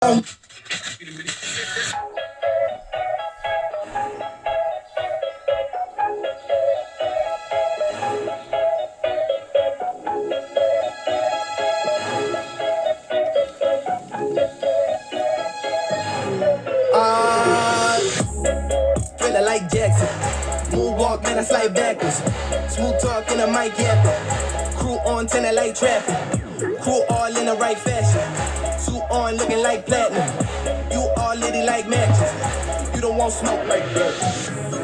Thriller like Jackson. Moonwalk, man, I slide backwards. Smooth talk in a mic yapping. Crew on 10 like traffic. Crew all in the right fashion. Suit on looking like platinum. You all litty like matches. You don't want smoke like that.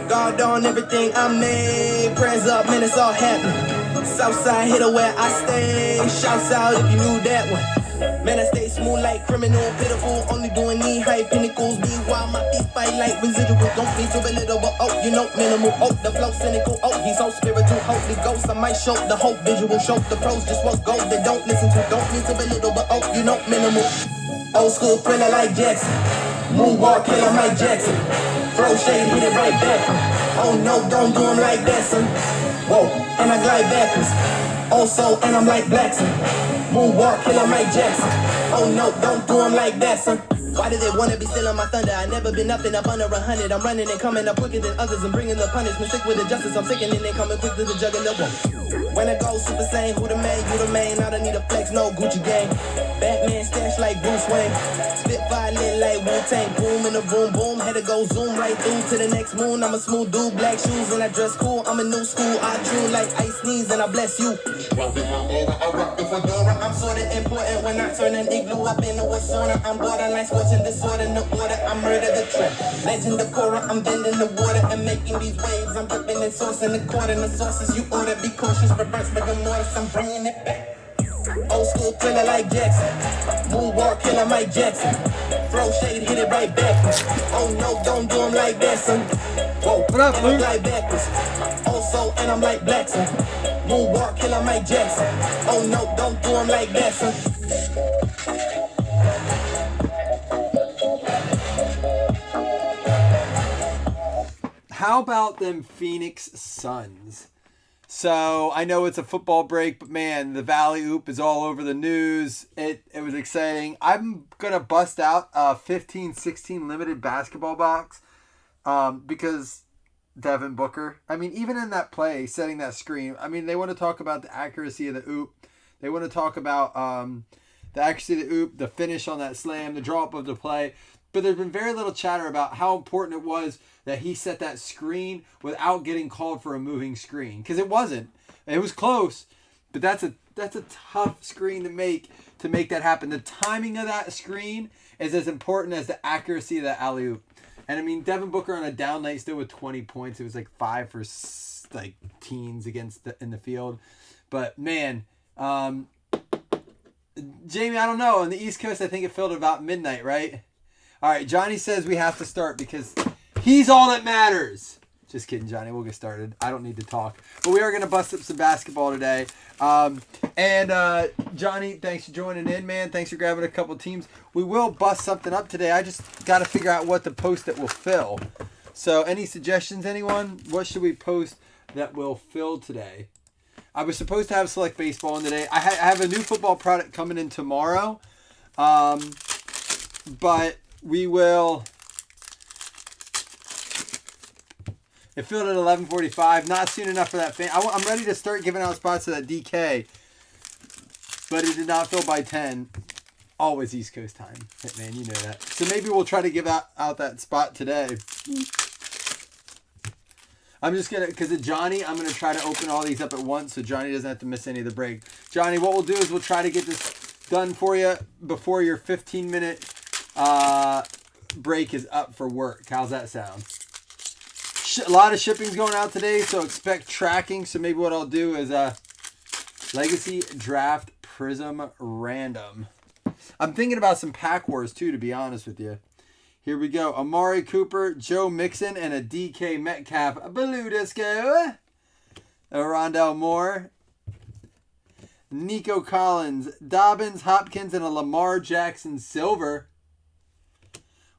Guard on everything I made. Prayers up, man, it's all happening. Southside hitter where I stay. Shouts out if you knew that one. Man, I stay smooth like criminal, pitiful. Only doing knee-high pinnacles. Meanwhile, my feet fight like residual. Don't need to belittle, but oh, you know, minimal. Oh, the flow cynical. Oh, he's so spiritual. Holy Ghost, I might show the hope visual. Show the pros just what gold they don't listen to. Don't need to belittle, but oh, you know, minimal. Old school thriller like Jackson. Moonwalk killer Mike Jackson. Throw shade, hit it right back. Oh no, don't do him like that, son. Whoa, and I glide backwards. Also, and I'm like Blazzzin. Moonwalk killer Mike Jackson. Oh no, don't do him like that, son. Why do they wanna be stealing my thunder? I never been nothing up under 100. I'm running and coming up quicker than others and bringing the punishment. Sick with the justice, I'm sickening and coming quick to the juggler. When I go super sane, who the man, you the main. I don't need a flex, no Gucci gang. Batman stash like Bruce Wayne. Spitfire lit like Wu-Tang. Boom in the boom boom, had to go zoom right through to the next moon. I'm a smooth dude, black shoes and I dress cool. I'm a new school, I true like ice sneeze and I bless you. I rock the fedora, I'm sorta important when I turn an igloo up in a sauna. I'm borderline scorching disorder, no order, I murder the trap. Legend of Korra, I'm bending the water and making these waves. I'm dripping and saucing the quarter, the sauces you order. Be cautious, reverse rigor mortis, I'm bringing it back. Old school thriller like Jackson. Moonwalk killer Mike Jackson. Throw shade, hit it right back. Oh no, don't do him like that, son. Whoa, what up, and I'm like backwards. Also, and I'm like Blazzzin. Moonwalk killer Mike Jackson. Oh no, don't do him like that, son. How about them Phoenix Suns? So I know it's a football break, but man, the Valley Oop is all over the news. It was exciting. I'm going to bust out a 15-16 limited basketball box because Devin Booker, I mean, even in that play, setting that screen, I mean, they want to talk about the accuracy of the oop. They want to talk about the accuracy of the oop, the finish on that slam, the draw up of the play. But there's been very little chatter about how important it was that he set that screen without getting called for a moving screen. Because it wasn't. It was close. But that's a tough screen to make that happen. The timing of that screen is as important as the accuracy of that alley-oop. And I mean, Devin Booker on a down night still with 20 points. It was like 5 for like teens in the field. But man, Jamie, I don't know. On the East Coast, I think it filled about midnight, right? All right, Johnny says we have to start because he's all that matters. Just kidding, Johnny. We'll get started. I don't need to talk. But we are going to bust up some basketball today. Johnny, thanks for joining in, man. Thanks for grabbing a couple teams. We will bust something up today. I just got to figure out what to post that will fill. So any suggestions, anyone? What should we post that will fill today? I was supposed to have Select Baseball in today. I have a new football product coming in tomorrow. But we will... It filled at 11:45. Not soon enough for that fan. I'm ready to start giving out spots to that DK. But it did not fill by 10. Always East Coast time. Hitman, you know that. So maybe we'll try to give out that spot today. I'm just going to, because of Johnny, I'm going to try to open all these up at once so Johnny doesn't have to miss any of the break. Johnny, what we'll do is we'll try to get this done for you before your 15-minute break is up for work. How's that sound? A lot of shipping's going out today, so expect tracking. So maybe what I'll do is Legacy Draft Prism Random. I'm thinking about some Pack Wars too, to be honest with you. Here we go. Amari Cooper, Joe Mixon, and a DK Metcalf Blue Disco. Rondell Moore. Nico Collins, Dobbins, Hopkins, and a Lamar Jackson Silver.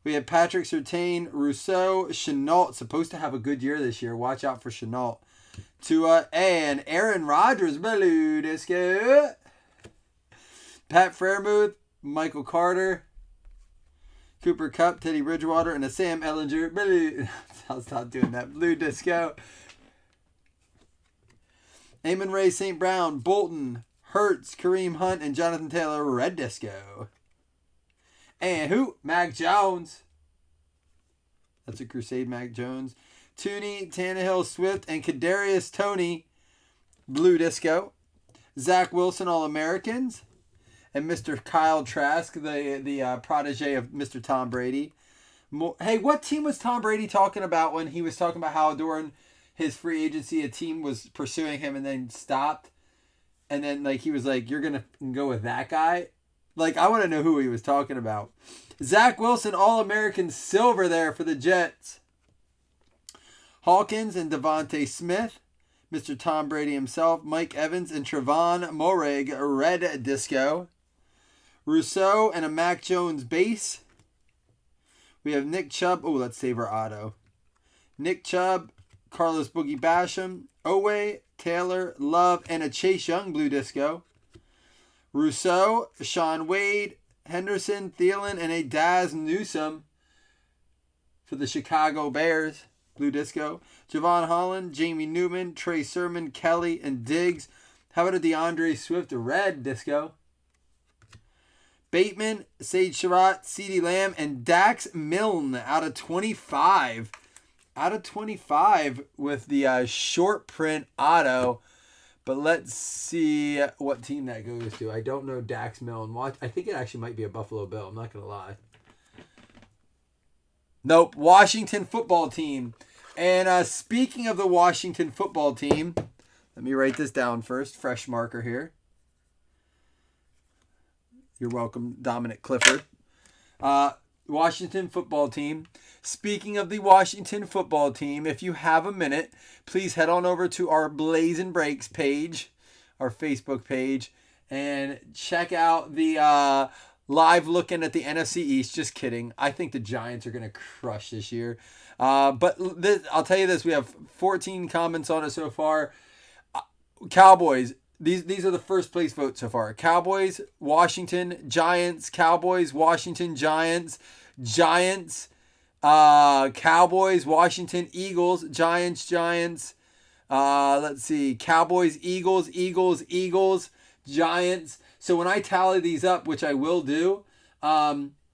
We have Patrick Surtain, Rousseau, Chenault. Supposed to have a good year this year. Watch out for Chenault. Tua and Aaron Rodgers. Blue Disco. Pat Freiermuth, Michael Carter. Cooper Kupp, Teddy Bridgewater, and a Sam Ellinger. I'll stop doing that. Blue Disco. Amon Ray St. Brown, Bolton, Hurts, Kareem Hunt, and Jonathan Taylor, Red Disco. And who? Mac Jones. That's a Crusade Mac Jones. Tooney, Tannehill, Swift, and Kadarius Toney, Blue Disco. Zach Wilson, All-Americans. And Mr. Kyle Trask, the protege of Mr. Tom Brady. Hey, what team was Tom Brady talking about when he was talking about how during his free agency a team was pursuing him and then stopped? And then he was like, you're going to go with that guy? I want to know who he was talking about. Zach Wilson, All-American Silver there for the Jets. Hawkins and Devontae Smith. Mr. Tom Brady himself. Mike Evans and Trevon Moehrig, Red Disco. Rousseau and a Mac Jones base. We have Nick Chubb. Oh, let's save our auto. Nick Chubb, Carlos Boogie Basham, Owe, Taylor, Love, and a Chase Young Blue Disco. Rousseau, Sean Wade, Henderson, Thielen, and a Daz Newsome for the Chicago Bears. Blue Disco. Javon Holland, Jamie Newman, Trey Sermon, Kelly, and Diggs. How about a DeAndre Swift, a Red Disco? Bateman, Sage Surratt, CeeDee Lamb, and Dax Milne out of 25. Out of 25 with the short print auto. But let's see what team that goes to. I don't know Dax Milne. I think it actually might be a Buffalo Bill. I'm not going to lie. Nope. Washington football team. And speaking of the Washington football team, let me write this down first. Fresh marker here. You're welcome, Dominic Clifford. Washington football team. Speaking of the Washington football team, if you have a minute, please head on over to our Blazzzin Breaks page, our Facebook page, and check out the live looking at the NFC East. Just kidding. I think the Giants are going to crush this year. But I'll tell you this. We have 14 comments on it so far. Cowboys. These are the first place votes so far. Cowboys, Washington, Giants, Cowboys, Washington, Giants, Giants, Cowboys, Washington, Eagles, Giants, Giants. Let's see. Cowboys, Eagles, Eagles, Eagles, Giants. So when I tally these up, which I will do,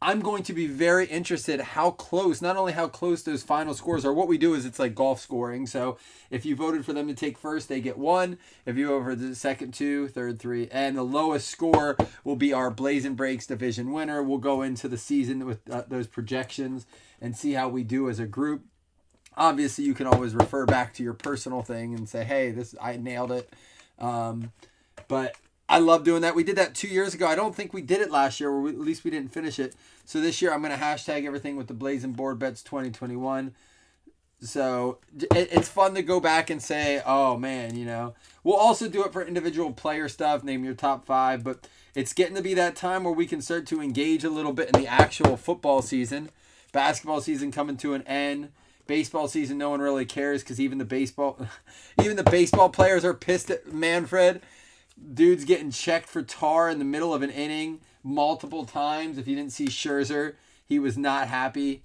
I'm going to be very interested how close, not only how close those final scores are. What we do is it's like golf scoring. So if you voted for them to take first, they get 1. If you voted for the second 2, third 3, and the lowest score will be our Blazzzin Breaks division winner. We'll go into the season with those projections and see how we do as a group. Obviously, you can always refer back to your personal thing and say, hey, I nailed it. But I love doing that. We did that 2 years ago. I don't think we did it last year, or at least we didn't finish it. So this year I'm going to hashtag everything with the Blazzzin Board Bets 2021. So it's fun to go back and say, oh man, We'll also do it for individual player stuff, name your top 5. But it's getting to be that time where we can start to engage a little bit in the actual football season. Basketball season coming to an end. Baseball season, no one really cares because even the baseball players are pissed at Manfred. Dude's getting checked for tar in the middle of an inning multiple times. If you didn't see Scherzer, he was not happy.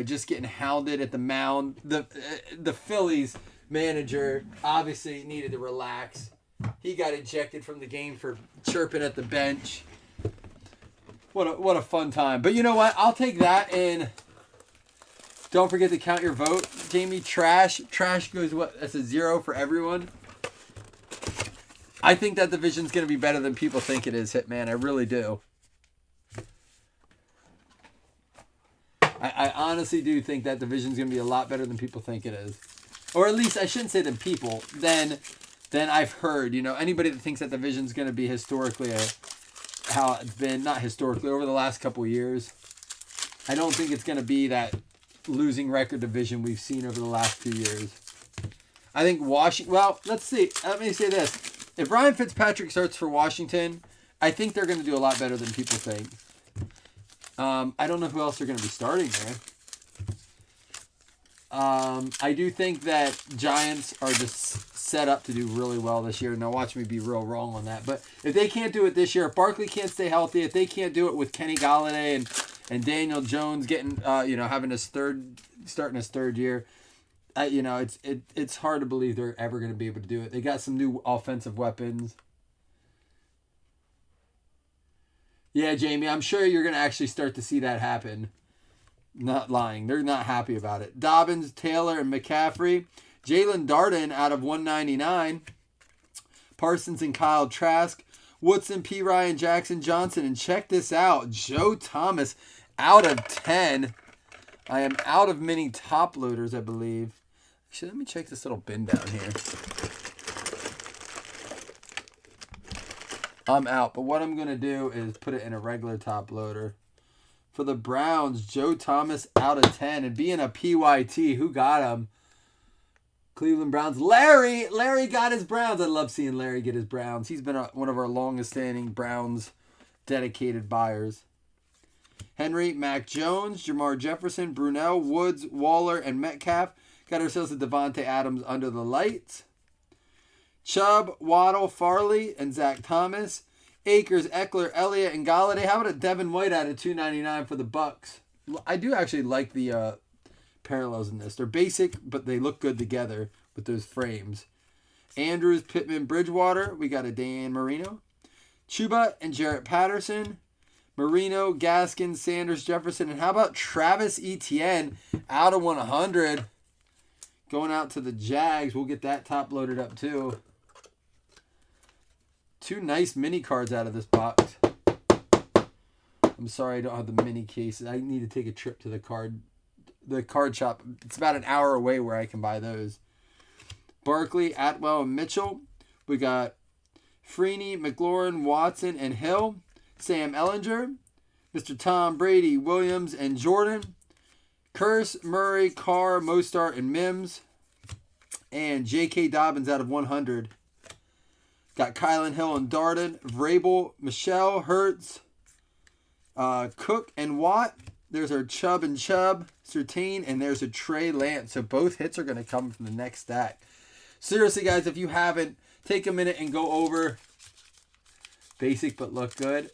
Just getting hounded at the mound. The Phillies manager obviously needed to relax. He got ejected from the game for chirping at the bench. What a fun time. But you know what? I'll take that, and don't forget to count your vote. Jamie, trash. Trash goes what? That's a 0 for everyone. I think that division's going to be better than people think it is, Hitman. I really do. I honestly do think that division's going to be a lot better than people think it is. Or at least, I shouldn't say than people, than I've heard. Anybody that thinks that division's going to be historically how it's been, not historically, over the last couple of years. I don't think it's going to be that losing record division we've seen over the last few years. I think Washington, well, let's see. Let me say this. If Ryan Fitzpatrick starts for Washington, I think they're going to do a lot better than people think. I don't know who else they're going to be starting there. I do think that Giants are just set up to do really well this year. Now watch me be real wrong on that. But if they can't do it this year, if Barkley can't stay healthy, if they can't do it with Kenny Galladay and Daniel Jones getting, having starting his third year, it's hard to believe they're ever going to be able to do it. They got some new offensive weapons. Yeah, Jamie, I'm sure you're going to actually start to see that happen. Not lying. They're not happy about it. Dobbins, Taylor, and McCaffrey. Jalen Darden out of 199. Parsons and Kyle Trask. Woodson, P. Ryan, Jackson Johnson. And check this out. Joe Thomas out of 10. I am out of mini top loaders, I believe. Actually, let me check this little bin down here. I'm out, but what I'm going to do is put it in a regular top loader. For the Browns, Joe Thomas out of 10. And being a PYT, who got him? Cleveland Browns. Larry got his Browns. I love seeing Larry get his Browns. He's been one of our longest standing Browns dedicated buyers. Henry, Mac Jones, Jamar Jefferson, Brunell, Woods, Waller, and Metcalf. Got ourselves a Devontae Adams under the lights. Chubb, Waddle, Farley, and Zach Thomas. Akers, Eckler, Elliott, and Galladay. How about a Devin White out of $2.99 for the Bucks? I do actually like the parallels in this. They're basic, but they look good together with those frames. Andrews, Pittman, Bridgewater. We got a Dan Marino. Chuba and Jarrett Patterson. Marino, Gaskin, Sanders, Jefferson. And how about Travis Etienne out of 100? Going out to the Jags. We'll get that top loaded up too. Two nice mini cards out of this box. I'm sorry I don't have the mini cases. I need to take a trip to the card shop. It's about an hour away where I can buy those. Barkley, Atwell, and Mitchell. We got Freeney, McLaurin, Watson, and Hill. Sam Ellinger. Mr. Tom Brady, Williams, and Jordan. Curse, Murray, Carr, Mostart, and Mims. And J.K. Dobbins out of 100. Got Kylan Hill and Darden, Vrabel, Michelle, Hurts, Cook, and Watt. There's our Chubb and Chubb, Surtain, and there's a Trey Lance. So both hits are going to come from the next stack. Seriously, guys, if you haven't, take a minute and go over basic but look good.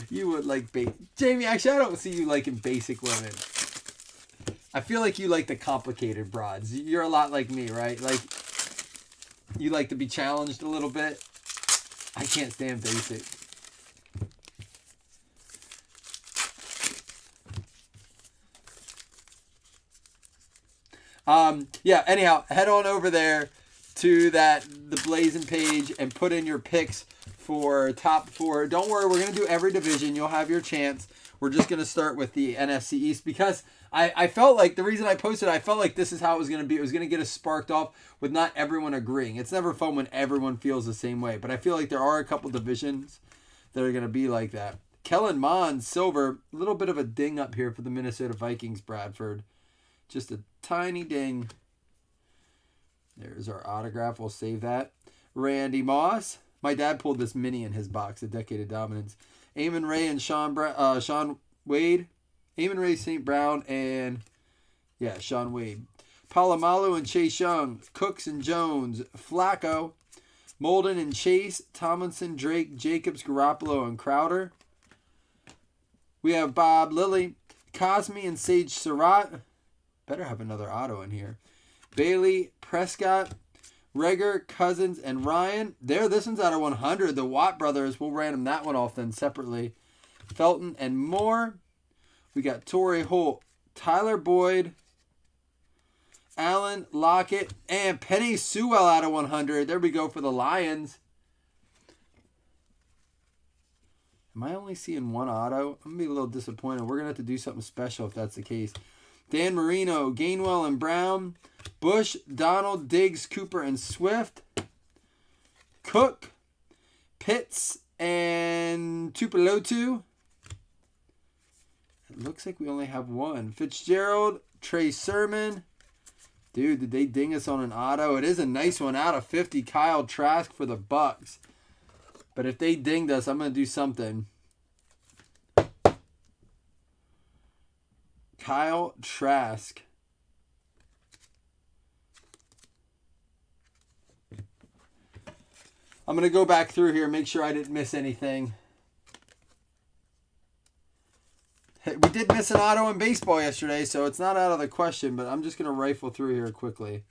You would like basic. Jamie, actually, I don't see you liking basic women. I feel like you like the complicated broads. You're a lot like me, right? Like, you like to be challenged a little bit. I can't stand basic. Anyhow, head on over there to the Blazzzin page and put in your picks for top 4. Don't worry, we're going to do every division. You'll have your chance. We're just going to start with the NFC East because I felt like the reason I posted, I felt like this is how it was going to be. It was going to get us sparked off with not everyone agreeing. It's never fun when everyone feels the same way, but I feel like there are a couple divisions that are going to be like that. Kellen Mond, silver, a little bit of a ding up here for the Minnesota Vikings, Bradford. Just a tiny ding. There's our autograph. We'll save that. Randy Moss. My dad pulled this mini in his box, A Decade of Dominance. Eamon Ray and Sean Wade. Eamon Ray, St. Brown, and Sean Wade. Palomalu and Chase Young. Cooks and Jones. Flacco. Molden and Chase. Tomlinson, Drake, Jacobs, Garoppolo, and Crowder. We have Bob Lilly. Cosme and Sage Surratt. Better have another auto in here. Bailey, Prescott, Reger, Cousins, and Ryan. This one's out of 100. The Watt brothers. We'll random that one off then separately. Felton and Moore. We got Torrey Holt, Tyler Boyd, Allen, Lockett, and Penny Sewell out of 100. There we go for the Lions. Am I only seeing one auto? I'm going to be a little disappointed. We're going to have to do something special if that's the case. Dan Marino, Gainwell, and Brown. Bush, Donald, Diggs, Cooper, and Swift. Cook, Pitts, and Tupelotu. It looks like we only have one. Fitzgerald, Trey Sermon. Dude, did they ding us on an auto? It is a nice one out of 50. Kyle Trask for the Bucks. But if they dinged us, I'm going to do something. Kyle Trask. I'm going to go back through here and make sure I didn't miss anything. We did miss an auto in baseball yesterday, so it's not out of the question, but I'm just going to rifle through here quickly.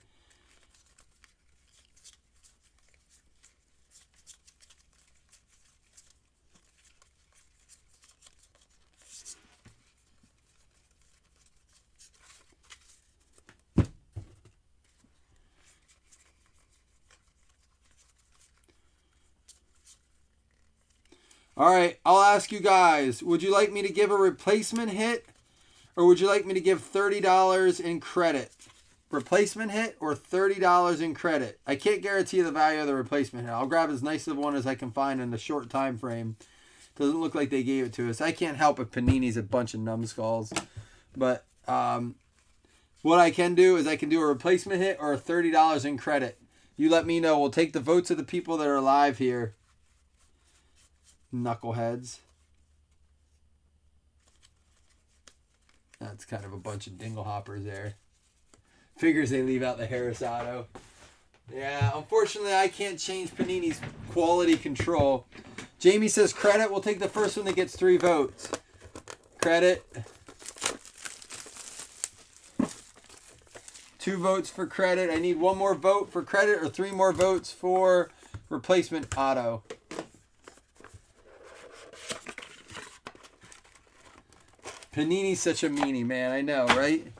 All right, I'll ask you guys, would you like me to give a replacement hit or would you like me to give $30 in credit? Replacement hit or $30 in credit? I can't guarantee the value of the replacement hit. I'll grab as nice of one as I can find in a short time frame. Doesn't look like they gave it to us. I can't help if Panini's a bunch of numbskulls. But what I can do is I can do a replacement hit or $30 in credit. You let me know. We'll take the votes of the people that are live here. Knuckleheads. That's kind of a bunch of dinglehoppers there. Figures they leave out the Harris auto. Yeah, unfortunately I can't change Panini's quality control. Jamie says credit. We'll take the first one that gets 3 votes. Credit. 2 votes for credit. I need 1 more vote for credit or 3 more votes for replacement auto. Panini's such a meanie, man. I know, right?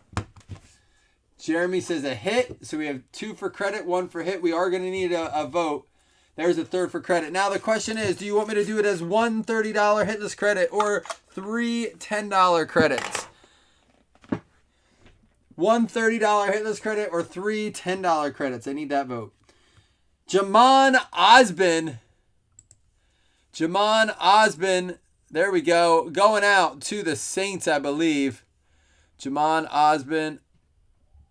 Jeremy says a hit. So we have 2 for credit, 1 for hit. We are going to need a vote. There's a 3rd for credit. Now the question is, do you want me to do it as 1 $30 hitless credit or 3 $10 credits? 1 $30 hitless credit or 3 $10 credits? I need that vote. Jamon Osbin. There we go. Going out to the Saints, I believe. Jamon Osbin.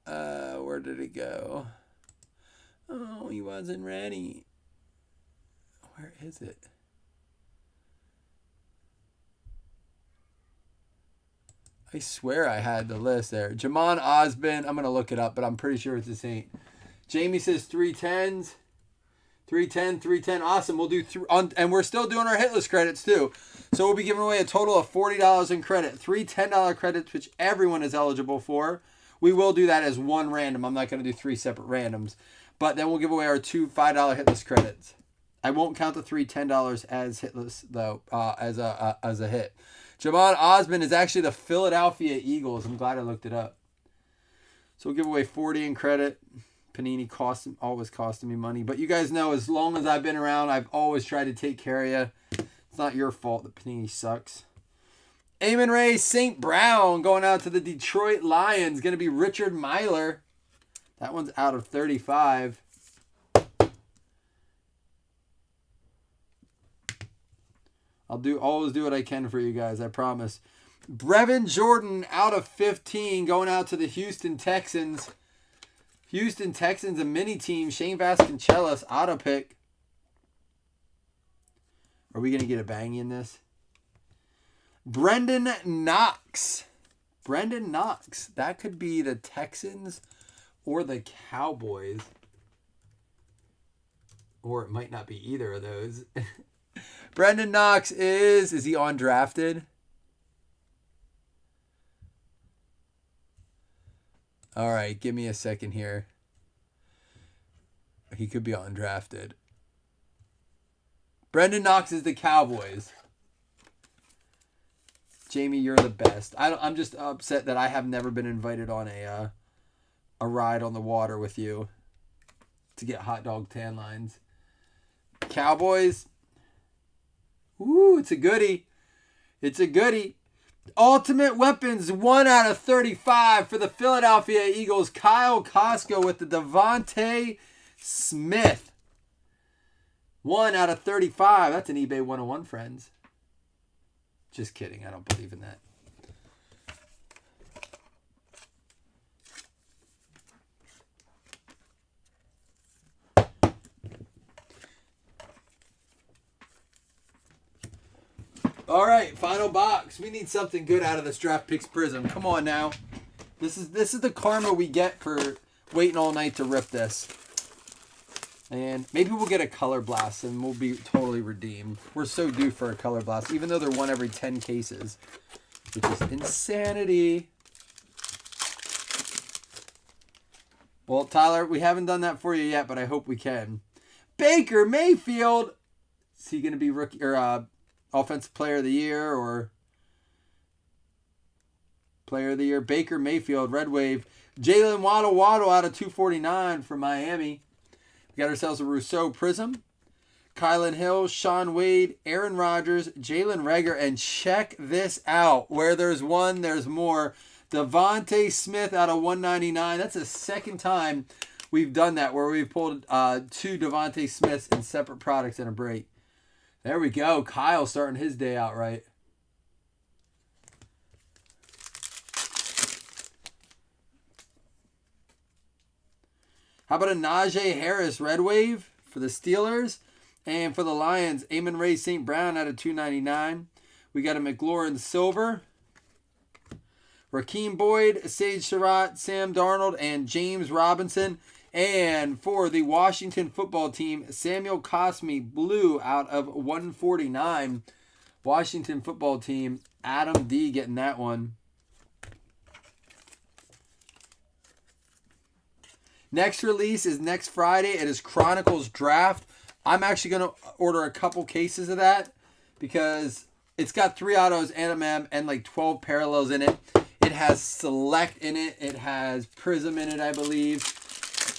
Where did it go? Oh, he wasn't ready. Where is it? I swear I had the list there. Jamon Osbin. I'm going to look it up, but I'm pretty sure it's a Saint. Jamie says 310s. 310, 310. Awesome. We'll do and we're still doing our hitless credits too. So we'll be giving away a total of $40 in credit. 3 $10 credits, which everyone is eligible for. We will do that as 1 random. I'm not going to do 3 separate randoms. But then we'll give away our 2 $5 hitless credits. I won't count the 3 $10 as hitless, though, as a hit. Jamon Osbin is actually the Philadelphia Eagles. I'm glad I looked it up. So we'll give away 40 in credit. Panini always costing me money. But you guys know, as long as I've been around, I've always tried to take care of you. It's not your fault that Panini sucks. Amon Ray St. Brown going out to the Detroit Lions. Going to be Richard Myler. That one's out of 35. I'll always do what I can for you guys, I promise. Brevin Jordan out of 15 going out to the Houston Texans. Houston Texans, a mini team. Shane Vasconcellos, auto pick. Are we going to get a bangy in this? Brendan Knox. That could be the Texans or the Cowboys. Or it might not be either of those. Brendan Knox is he undrafted? All right, give me a second here. He could be undrafted. Brendan Knox is the Cowboys. Jamie, you're the best. I'm just upset that I have never been invited on a ride on the water with you to get hot dog tan lines. Cowboys. Ooh, it's a goodie. Ultimate Weapons, 1 out of 35 for the Philadelphia Eagles. Kyle Costco with the Devontae Smith. 1 out of 35. That's an eBay 101, friends. Just kidding. I don't believe in that. All right, final box. We need something good out of this Draft Picks Prism. Come on now. This is the karma we get for waiting all night to rip this. And maybe we'll get a color blast and we'll be totally redeemed. We're so due for a color blast, even though they're one every 10 cases, which is insanity. Well, Tyler, we haven't done that for you yet, but I hope we can. Baker Mayfield. Is he going to be rookie or offensive player of the year or player of the year? Baker Mayfield, Red Wave. Jalen Waddle out of 249 from Miami. We got ourselves a Rousseau Prism. Kylan Hill, Sean Wade, Aaron Rodgers, Jalen Reagor, and check this out. Where there's one, there's more. Devontae Smith out of 199. That's the second time we've done that, where we've pulled two Devontae Smiths in separate products in a break. There we go. Kyle starting his day out right. How about a Najee Harris Red Wave for the Steelers? And for the Lions, Amon-Ra St. Brown out of 299. We got a McLaurin Silver. Raheem Boyd, Sage Surratt, Sam Darnold, and James Robinson. And for the Washington football team, Samuel Cosmi Blue out of 149. Washington football team, Adam D getting that one. Next release is next Friday. It is Chronicles Draft. I'm actually going to order a couple cases of that because it's got 3 autos and a mem and like 12 parallels in it. It has Select in it. It has Prism in it, I believe.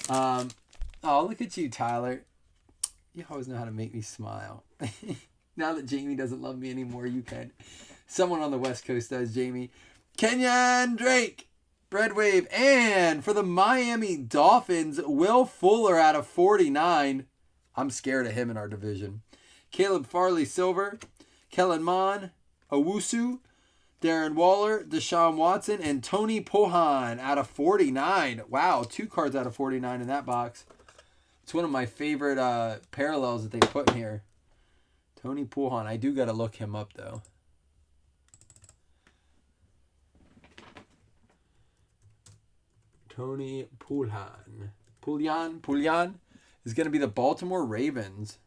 Oh, look at you, Tyler. You always know how to make me smile. Now that Jamie doesn't love me anymore, you can. Someone on the West Coast does, Jamie. Kenyon Drake. Red Wave. And for the Miami Dolphins, Will Fuller out of 49. I'm scared of him in our division. Caleb Farley Silver. Kellen Mond. Owusu. Darren Waller. Deshaun Watson. And Tony Pohan out of 49. Wow, 2 cards out of 49 in that box. It's one of my favorite parallels that they put in here. Tony Pohan. I do got to look him up, though. Tony Poulhan. Poulhan is going to be the Baltimore Ravens.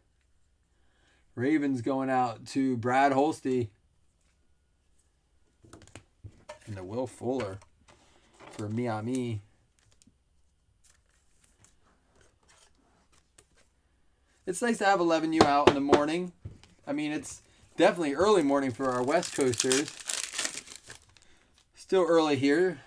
Ravens going out to Brad Holsty. And the Will Fuller for Miami. It's nice to have 11U out in the morning. I mean, it's definitely early morning for our West Coasters. Still early here.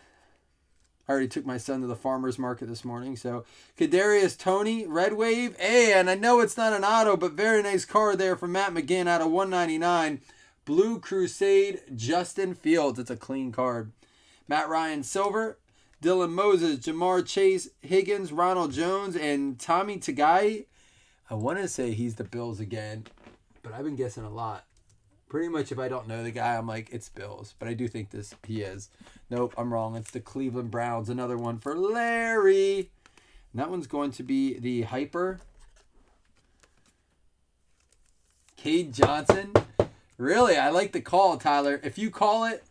I already took my son to the farmer's market this morning. So, Kadarius Toney, Red Wave. And I know it's not an auto, but very nice card there from Matt McGinn out of 199. Blue Crusade, Justin Fields. It's a clean card. Matt Ryan Silver, Dylan Moses, Jamar Chase, Higgins, Ronald Jones, and Tommy Tagai. I want to say he's the Bills again, but I've been guessing a lot. Pretty much if I don't know the guy, I'm like, it's Bills. But I do think he is. Nope, I'm wrong. It's the Cleveland Browns. Another one for Larry. And that one's going to be the Hyper. Cade Johnson. Really, I like the call, Tyler. If you call it,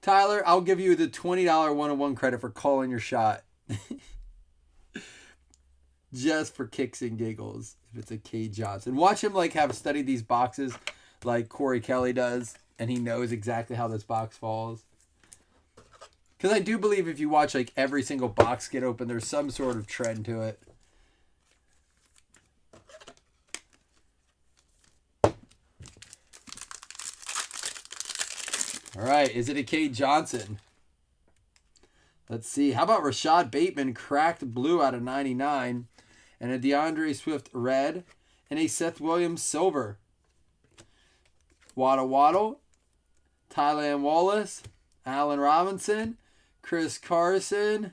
Tyler, I'll give you the $20 one-on-one credit for calling your shot. Just for kicks and giggles, if it's a Cade Johnson. Watch him have studied these boxes like Corey Kelly does, and he knows exactly how this box falls. Because I do believe if you watch every single box get open, there's some sort of trend to it. All right, is it a Cade Johnson? Let's see. How about Rashad Bateman, cracked blue out of 99, and a DeAndre Swift red, and a Seth Williams silver. Waddle, Tylan Wallace, Allen Robinson, Chris Carson.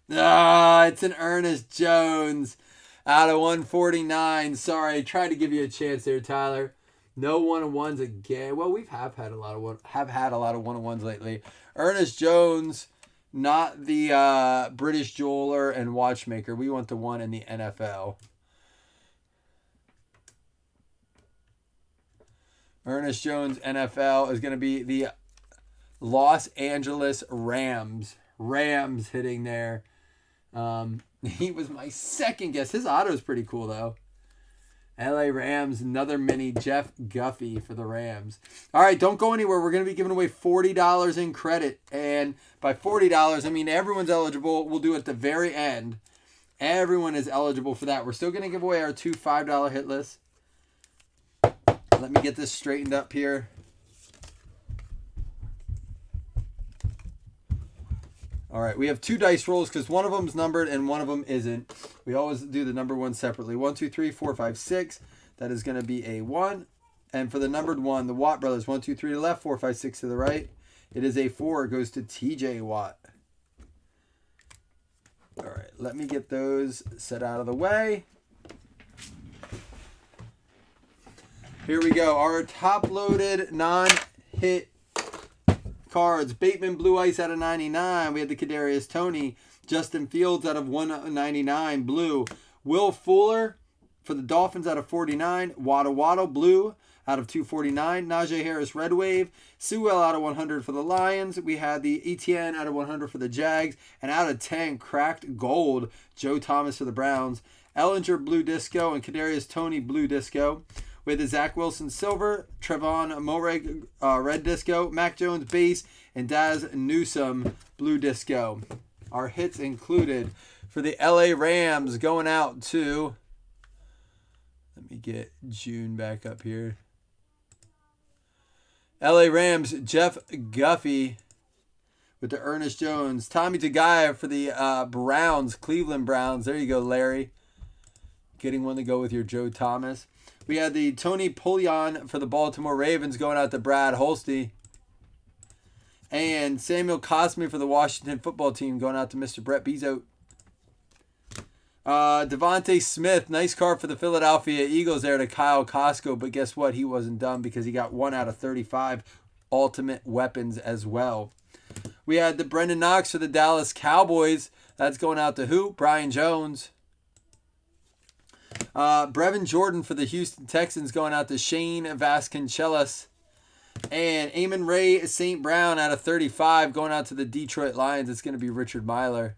It's an Ernest Jones out of 149. Sorry, I tried to give you a chance there, Tyler. No one-on-ones again. Well, we have had a lot of one-on-ones lately. Ernest Jones, not the British jeweler and watchmaker. We want the one in the NFL. Ernest Jones NFL is going to be the Los Angeles Rams. Rams hitting there. He was my second guess. His auto is pretty cool, though. LA Rams, another mini Jeff Guffey for the Rams. All right, don't go anywhere. We're going to be giving away $40 in credit. And by $40, I mean everyone's eligible. We'll do it at the very end. Everyone is eligible for that. We're still going to give away our two $5 hit lists. Let me get this straightened up here. All right, we have two dice rolls because one of them is numbered and one of them isn't. We always do the number one separately. 1, 2, 3, 4, 5, 6. That is going to be a 1. And for the numbered one, the Watt brothers, 1, 2, 3 to the left, 4, 5, 6 to the right. It is a 4. It goes to TJ Watt. All right, let me get those set out of the way. Here we go. Our top-loaded non-hit cards. Bateman Blue Ice out of 99. We had the Kadarius Toney. Justin Fields out of 199 blue. Will Fuller for the Dolphins out of 49. Waddle blue out of 249. Najee Harris Red Wave. Sewell out of 100 for the Lions. We had the ETN out of 100 for the Jags. And out of 10 cracked gold. Joe Thomas for the Browns. Ellinger Blue Disco and Kadarius Toney Blue Disco. With the Zach Wilson Silver, Trevon Moehrig Red Disco, Mac Jones Base, and Daz Newsome Blue Disco. Our hits included for the LA Rams going out to, let me get June back up here. LA Rams, Jeff Guffey with the Ernest Jones. Tommy Tagaya for the Browns, Cleveland Browns. There you go, Larry. Getting one to go with your Joe Thomas. We had the Tony Pullion for the Baltimore Ravens going out to Brad Holste. And Samuel Cosme for the Washington football team going out to Mr. Brett Bezos. Devontae Smith, nice card for the Philadelphia Eagles there to Kyle Costco. But guess what? He wasn't done because he got 1 out of 35 ultimate weapons as well. We had the Brendan Knox for the Dallas Cowboys. That's going out to who? Brian Jones. Brevin Jordan for the Houston Texans going out to Shane Vasconcelos. And Amon Ray St. Brown out of 35 going out to the Detroit Lions. It's going to be Richard Myler.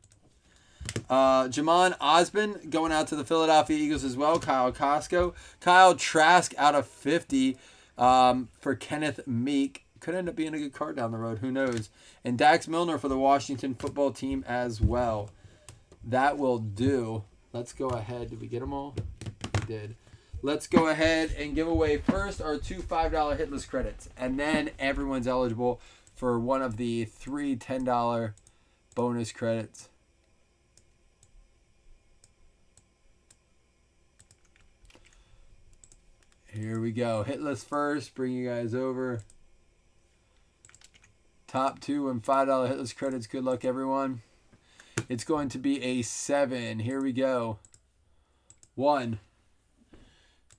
Jamon Osborne going out to the Philadelphia Eagles as well. Kyle Costco. Kyle Trask out of 50 for Kenneth Meek. Could end up being a good card down the road. Who knows? And Dax Milner for the Washington football team as well. That will do. Let's go ahead. Did we get them all? We did. Let's go ahead and give away first our two $5 hit list credits. And then everyone's eligible for one of the 3 $10 bonus credits. Here we go. Hit list first. Bring you guys over. Top 2 and $5 hit list credits. Good luck, everyone. It's going to be a 7. Here we go. 1,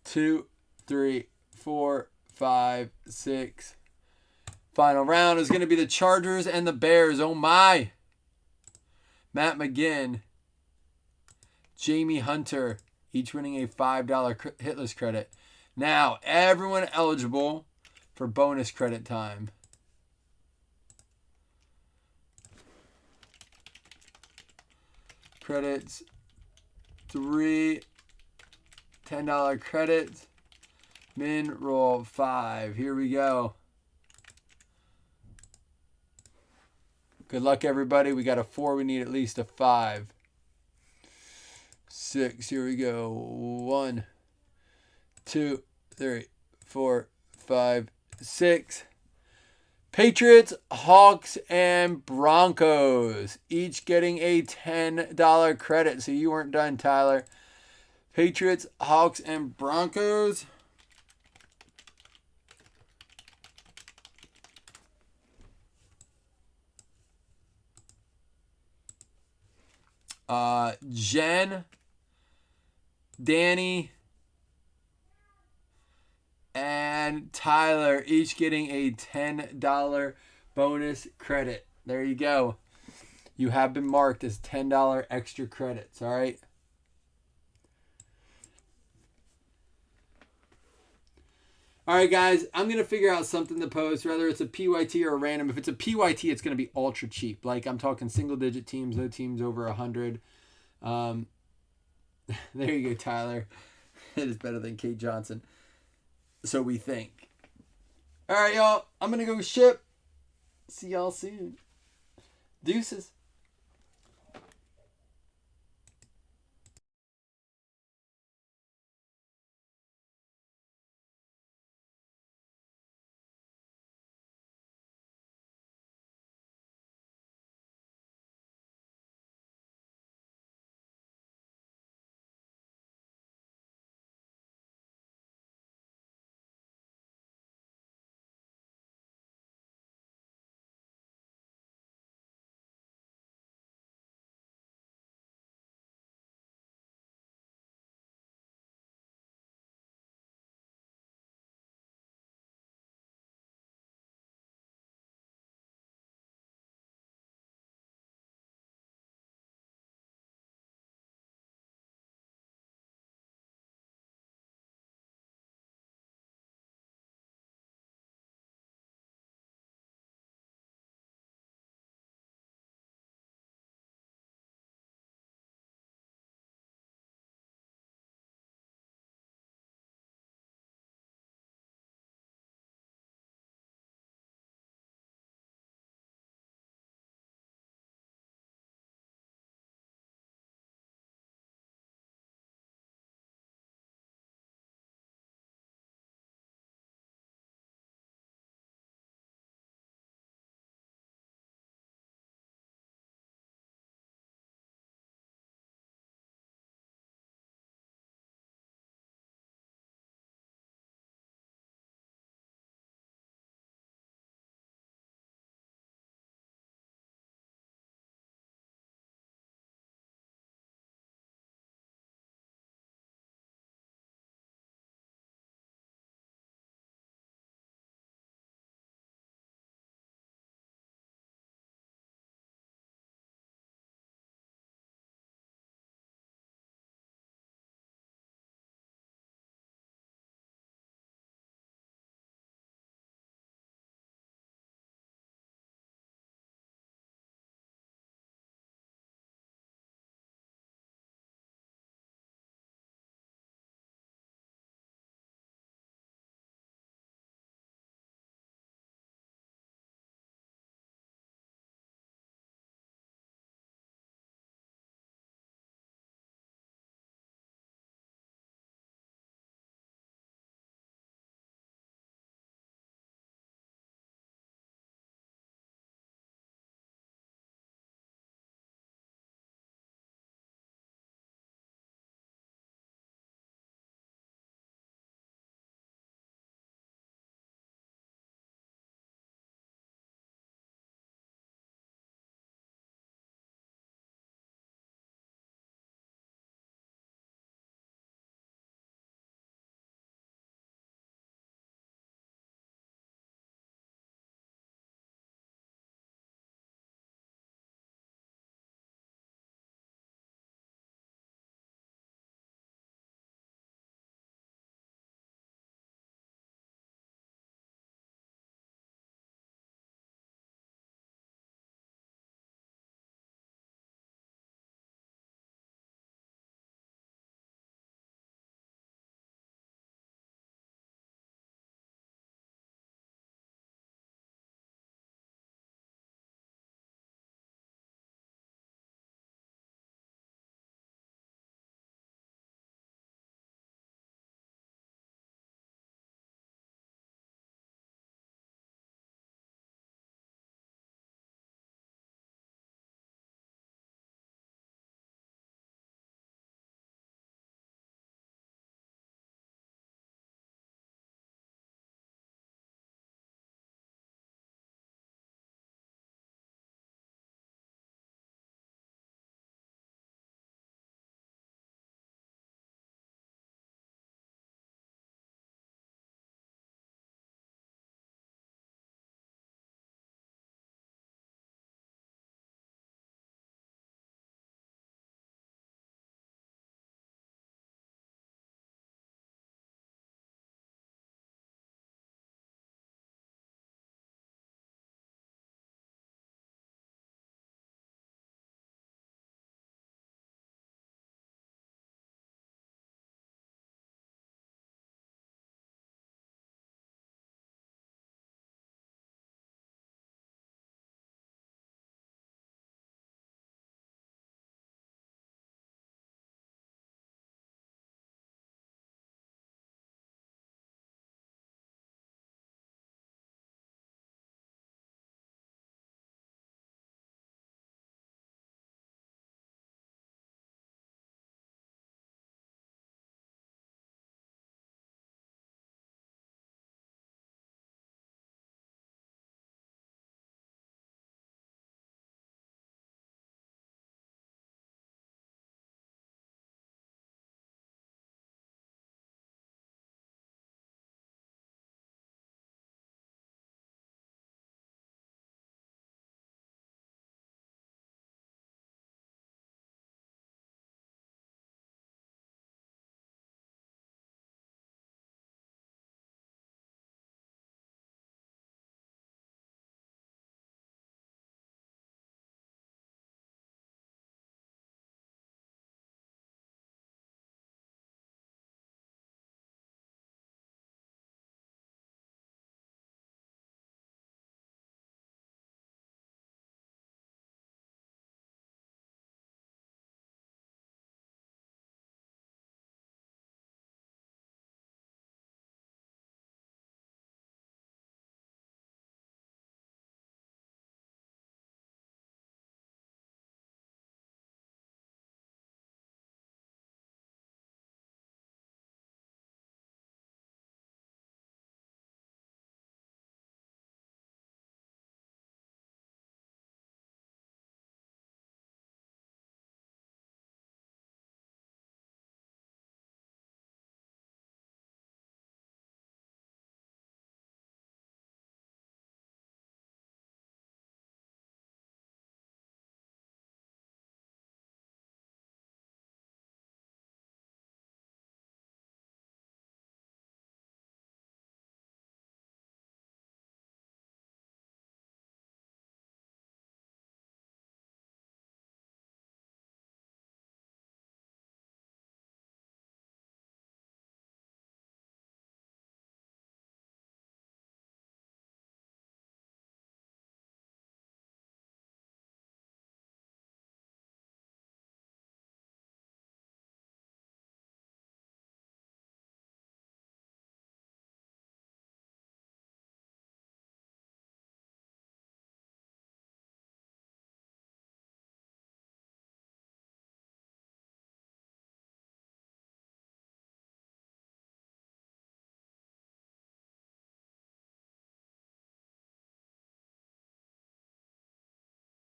2, 3, 4, 5, 6. Final round is going to be the Chargers and the Bears. Oh my. Matt McGinn. Jamie Hunter. Each winning a $5 hit list credit. Now, everyone eligible for bonus credit time. Credits, 3 $10 credits, min roll 5. Here we go. Good luck, everybody. We got a 4. We need at least a 5. 6. Here we go. 1, 2, 3, 4, 5, 6. Patriots, Hawks, and Broncos. Each getting a $10 credit. So you weren't done, Tyler. Patriots, Hawks, and Broncos. Jen, Danny, and Tyler each getting a $10 bonus credit. There you go. You have been marked as $10 extra credits, all right? All right, guys, I'm going to figure out something to post, whether it's a PYT or a random. If it's a PYT, it's going to be ultra cheap. Like, I'm talking single-digit teams, no teams over 100. There you go, Tyler. It is better than Kate Johnson. So we think. All right, y'all. I'm going to go ship. See y'all soon. Deuces.